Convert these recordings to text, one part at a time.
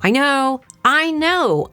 I know,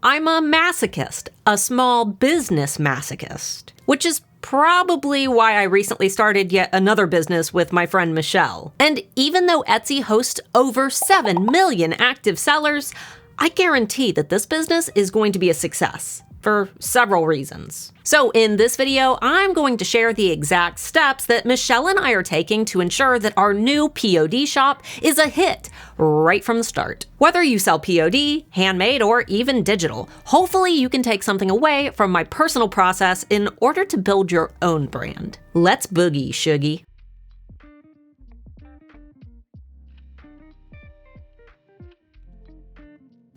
I'm a masochist, a small business masochist, which is probably why I recently started yet another business with my friend Michelle. And even though Etsy hosts over 7 million active sellers, I guarantee that this business is going to be a success for several reasons. So in this video, I'm going to share the exact steps that Michelle and I are taking to ensure that our new POD shop is a hit right from the start. Whether you sell POD, handmade, or even digital, hopefully you can take something away from my personal process in order to build your own brand. Let's boogie, Shuggy.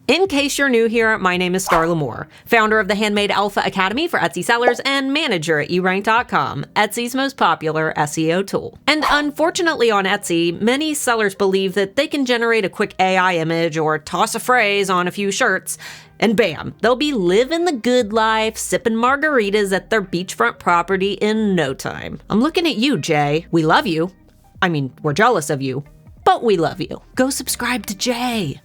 In case you're new here, my name is Starla Moore, founder of the Handmade Alpha Academy for Etsy sellers and manager at erank.com, Etsy's most popular SEO tool. And unfortunately on Etsy, many sellers believe that they can generate a quick AI image or toss a phrase on a few shirts, and bam, they'll be living the good life, sipping margaritas at their beachfront property in no time. I'm looking at you, Jay. We love you. I mean, we're jealous of you, but we love you. Go subscribe to Jay.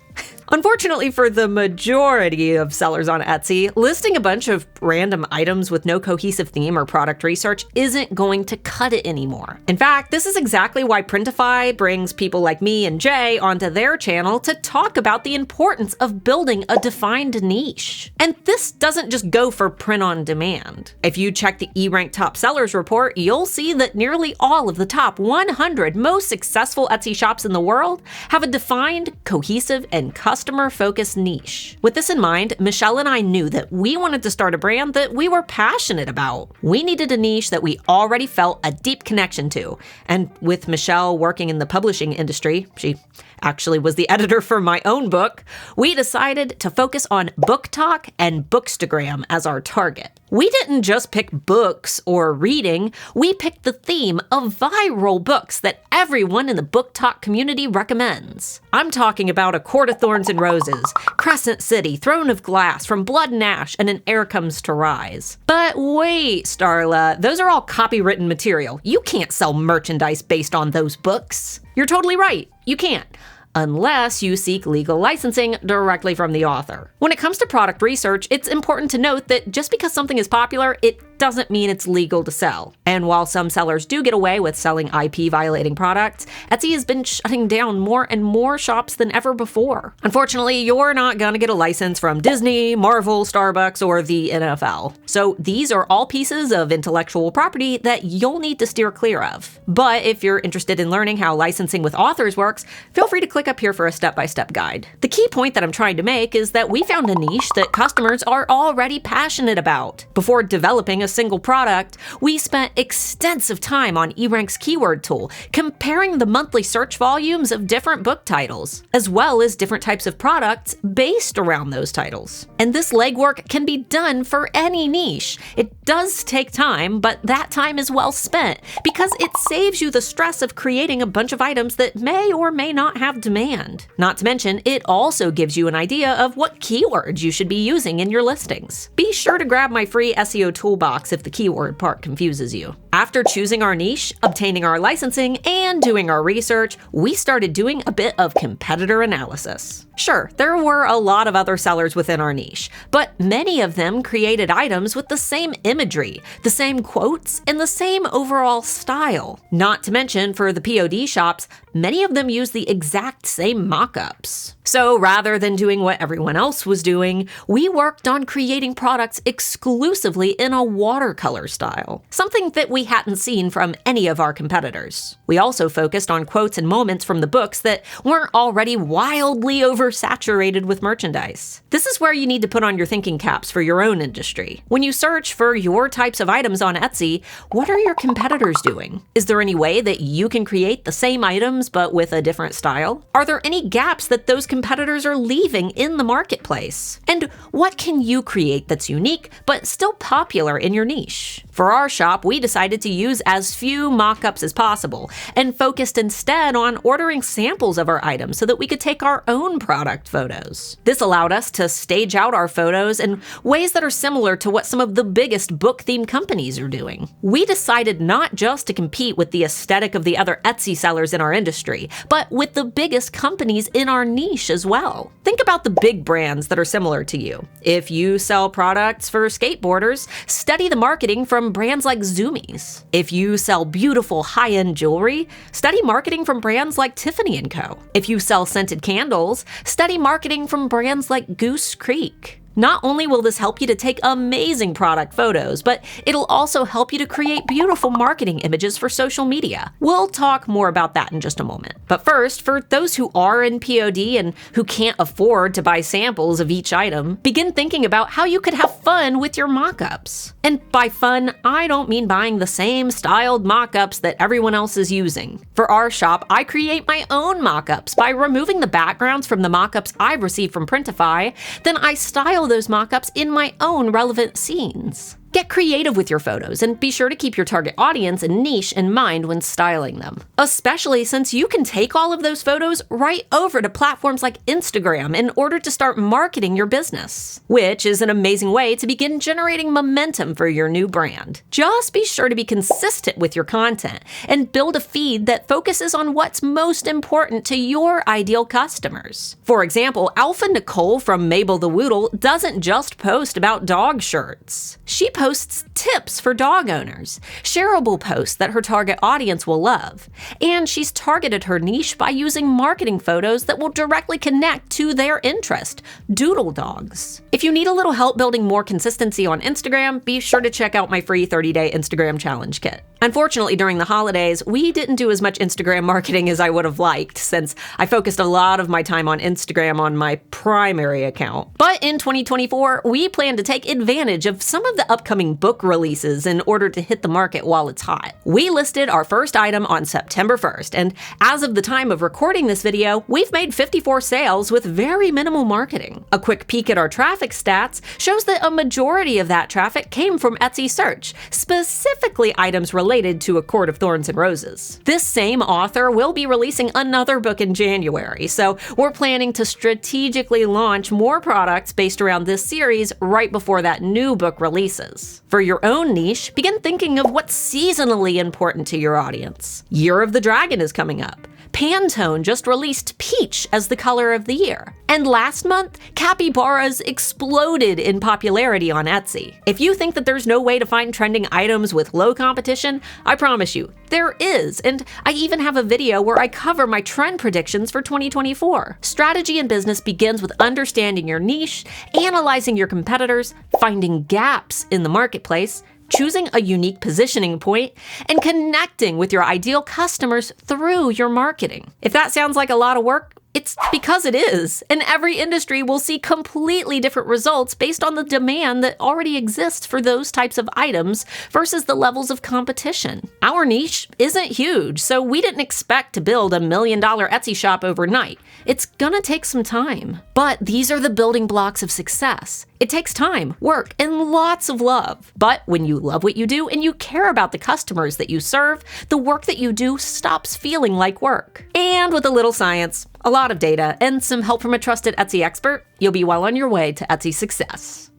Unfortunately for the majority of sellers on Etsy, listing a bunch of random items with no cohesive theme or product research isn't going to cut it anymore. In fact, this is exactly why Printify brings people like me and Jay onto their channel to talk about the importance of building a defined niche. And this doesn't just go for print on demand. If you check the eRank Top Sellers report, you'll see that nearly all of the top 100 most successful Etsy shops in the world have a defined, cohesive, and customer-focused niche. With this in mind, Michelle and I knew that we wanted to start a brand that we were passionate about. We needed a niche that we already felt a deep connection to. And with Michelle working in the publishing industry, she actually was the editor for my own book, we decided to focus on book talk and bookstagram as our target. We didn't just pick books or reading, we picked the theme of viral books that everyone in the book talk community recommends. I'm talking about A Court of Thorns and Roses, Crescent City, Throne of Glass, From Blood and Ash, and An Heir Comes to Rise. But wait, Starla, those are all copywritten material. You can't sell merchandise based on those books. You're totally right, you can't. Unless you seek legal licensing directly from the author. When it comes to product research, it's important to note that just because something is popular, it doesn't mean it's legal to sell. And while some sellers do get away with selling IP violating products, Etsy has been shutting down more and more shops than ever before. Unfortunately, you're not gonna get a license from Disney, Marvel, Starbucks, or the NFL. So these are all pieces of intellectual property that you'll need to steer clear of. But if you're interested in learning how licensing with authors works, feel free to click up here for a step-by-step guide. The key point that I'm trying to make is that we found a niche that customers are already passionate about. Before developing a single product, we spent extensive time on eRank's keyword tool, comparing the monthly search volumes of different book titles, as well as different types of products based around those titles. And this legwork can be done for any niche. It does take time, but that time is well spent because it saves you the stress of creating a bunch of items that may or may not have demand. Not to mention, it also gives you an idea of what keywords you should be using in your listings. Be sure to grab my free SEO toolbox if the keyword part confuses you. After choosing our niche, obtaining our licensing, and doing our research, we started doing a bit of competitor analysis. Sure, there were a lot of other sellers within our niche, but many of them created items with the same imagery, the same quotes, and the same overall style. Not to mention, for the POD shops, many of them use the exact same mock-ups. So rather than doing what everyone else was doing, we worked on creating products exclusively in a watercolor style, something that we hadn't seen from any of our competitors. We also focused on quotes and moments from the books that weren't already wildly oversaturated with merchandise. This is where you need to put on your thinking caps for your own industry. When you search for your types of items on Etsy, what are your competitors doing? Is there any way that you can create the same items but with a different style? Are there any gaps that those competitors are leaving in the marketplace? And what can you create that's unique but still popular in your niche? For our shop, we decided to use as few mock-ups as possible and focused instead on ordering samples of our items so that we could take our own product photos. This allowed us to stage out our photos in ways that are similar to what some of the biggest book-themed companies are doing. We decided not just to compete with the aesthetic of the other Etsy sellers in our industry, industry, but with the biggest companies in our niche as well. Think about the big brands that are similar to you. If you sell products for skateboarders, study the marketing from brands like Zoomies. If you sell beautiful high-end jewelry, study marketing from brands like Tiffany & Co. If you sell scented candles, study marketing from brands like Goose Creek. Not only will this help you to take amazing product photos, but it'll also help you to create beautiful marketing images for social media. We'll talk more about that in just a moment. But first, for those who are in POD and who can't afford to buy samples of each item, begin thinking about how you could have fun with your mock-ups. And by fun, I don't mean buying the same styled mock-ups that everyone else is using. For our shop, I create my own mock-ups by removing the backgrounds from the mock-ups I've received from Printify, then I style those mock-ups in my own relevant scenes. Get creative with your photos and be sure to keep your target audience and niche in mind when styling them. Especially since you can take all of those photos right over to platforms like Instagram in order to start marketing your business, which is an amazing way to begin generating momentum for your new brand. Just be sure to be consistent with your content and build a feed that focuses on what's most important to your ideal customers. For example, Alpha Nicole from Mabel the Woodle doesn't just post about dog shirts. She posts tips for dog owners, shareable posts that her target audience will love, and she's targeted her niche by using marketing photos that will directly connect to their interest, doodle dogs. If you need a little help building more consistency on Instagram, be sure to check out my free 30-day Instagram challenge kit. Unfortunately, during the holidays, we didn't do as much Instagram marketing as I would have liked, since I focused a lot of my time on Instagram on my primary account. But in 2024, we plan to take advantage of some of the upcoming book releases in order to hit the market while it's hot. We listed our first item on September 1st, and as of the time of recording this video, we've made 54 sales with very minimal marketing. A quick peek at our traffic stats shows that a majority of that traffic came from Etsy search, specifically items related to A Court of Thorns and Roses. This same author will be releasing another book in January, so we're planning to strategically launch more products based around this series right before that new book releases. For your own niche, begin thinking of what's seasonally important to your audience. Year of the Dragon is coming up. Pantone just released peach as the color of the year. And last month, capybaras exploded in popularity on Etsy. If you think that there's no way to find trending items with low competition, I promise you, there is, and I even have a video where I cover my trend predictions for 2024. Strategy in business begins with understanding your niche, analyzing your competitors, finding gaps in the marketplace, choosing a unique positioning point, and connecting with your ideal customers through your marketing. If that sounds like a lot of work, it's because it is, and every industry will see completely different results based on the demand that already exists for those types of items versus the levels of competition. Our niche isn't huge, so we didn't expect to build $1 million Etsy shop overnight. It's gonna take some time. But these are the building blocks of success. It takes time, work, and lots of love. But when you love what you do and you care about the customers that you serve, the work that you do stops feeling like work. And with a little science, a lot of data, and some help from a trusted Etsy expert, you'll be well on your way to Etsy success.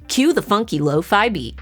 Cue the funky lo-fi beat.